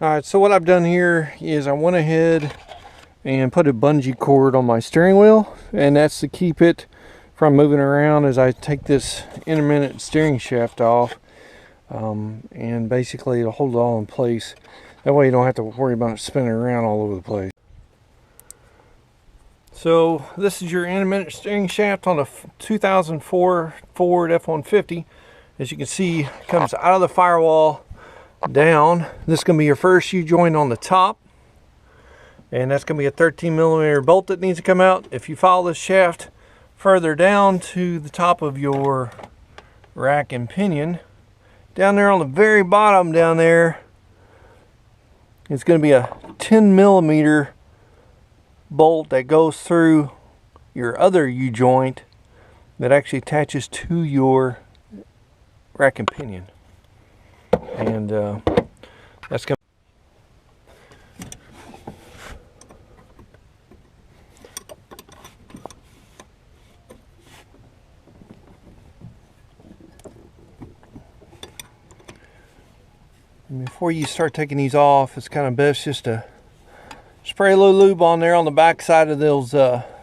Alright, so what I've done here is I went ahead and put a bungee cord on my steering wheel, and that's to keep it from moving around as I take this intermittent steering shaft off, and basically it'll hold it all in place. That way you don't have to worry about it spinning around all over the place. So this is your intermittent steering shaft on a 2004 Ford F-150. As you can see, it comes out of the firewall down. This is going to be your first U-joint on the top, and that's going to be a 13mm bolt that needs to come out. If you follow this shaft further down to the top of your rack and pinion, down there on the very bottom down there, it's going to be a 10mm bolt that goes through your other U-joint that actually attaches to your rack and pinion. And that's going before you start taking these off, it's kind of best just to spray a little lube on there on the back side of those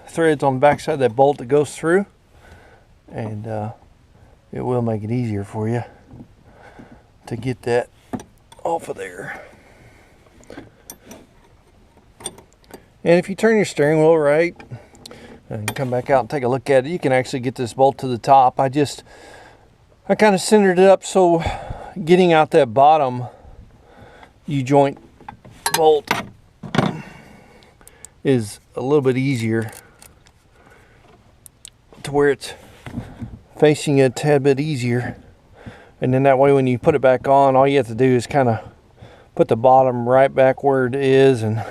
threads on the back side of that bolt that goes through, and it will make it easier for you to get that off of there. And if you turn your steering wheel right and come back out and take a look at it, you can actually get this bolt to the top. I kind of centered it up so getting out that bottom U-joint bolt is a little bit easier, to where it's facing a tad bit easier. And then that way when you put it back on, all you have to do is kind of put the bottom right back where it is, and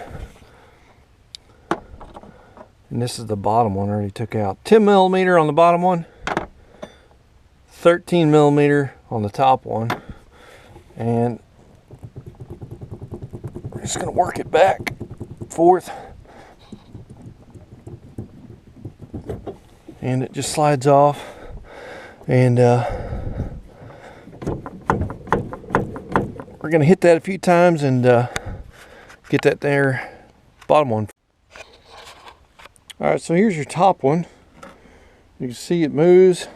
this is the bottom one I already took out. 10mm on the bottom one, 13mm on the top one, and we're just going to work it back, forth, and it just slides off. And we're going to hit that a few times and get that there bottom one. Alright, so here's your top one. You can see it moves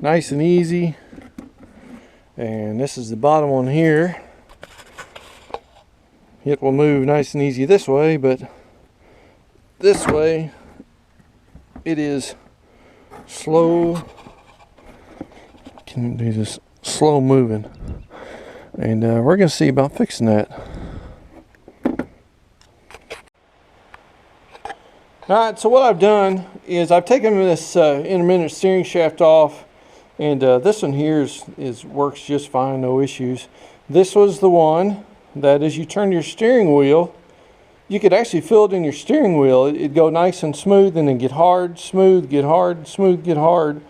nice and easy. And this is the bottom one here. It will move nice and easy this way, but this way it is slow. Can do this slow moving. And we're going to see about fixing that. Alright, so what I've done is I've taken this intermittent steering shaft off, and this one here works just fine, no issues. This was the one that as you turn your steering wheel, you could actually feel it in your steering wheel. It'd go nice and smooth and then get hard, smooth, get hard, smooth, get hard.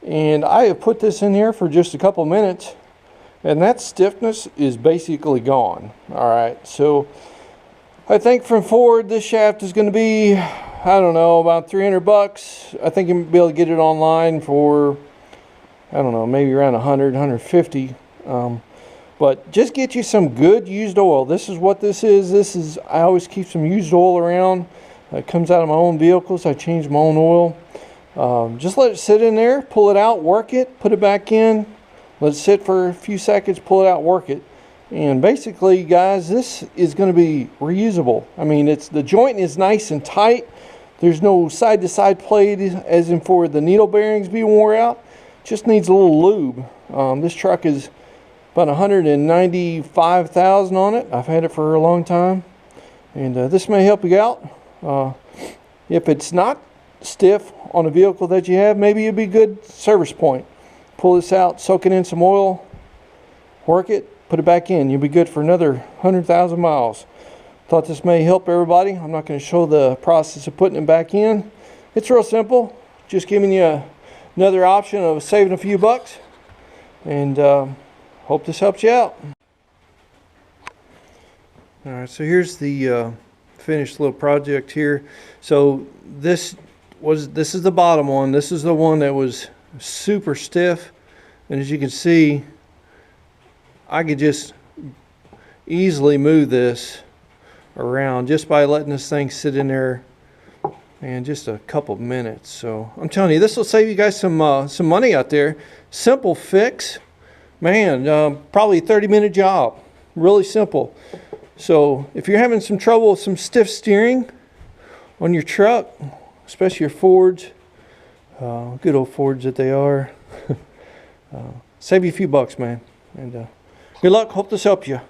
And I have put this in here for just a couple minutes, and that stiffness is basically gone. Alright, so I think from Ford this shaft is going to be, I don't know, about 300 bucks. I think you'll be able to get it online for, I don't know, maybe around 100, 150. But just get you some good used oil. This is what this is. I always keep some used oil around. It comes out of my own vehicles. I change my own oil. Just let it sit in there, pull it out, work it, put it back in, let it sit for a few seconds, pull it out, work it. And basically, guys, this is going to be reusable. I mean, the joint is nice and tight. There's no side-to-side plate as in for the needle bearings being wore out. Just needs a little lube. This truck is about 195,000 on it. I've had it for a long time, and this may help you out. If it's not stiff on a vehicle that you have, maybe it'd be a good service point. Pull this out, soak it in some oil, work it, put it back in. You'll be good for another 100,000 miles. Thought this may help everybody. I'm not going to show the process of putting it back in. It's real simple. Just giving you another option of saving a few bucks. And hope this helps you out. Alright, so here's the finished little project here. So this is the bottom one. This is the one that was super stiff. And as you can see, I could just easily move this around just by letting this thing sit in there and just a couple minutes. So I'm telling you, this will save you guys some money out there. Simple fix, man. Probably a 30-minute job. Really simple. So if you're having some trouble with some stiff steering on your truck, especially your Fords, good old Fords that they are, save you a few bucks, man. And good luck. Hope this helps you.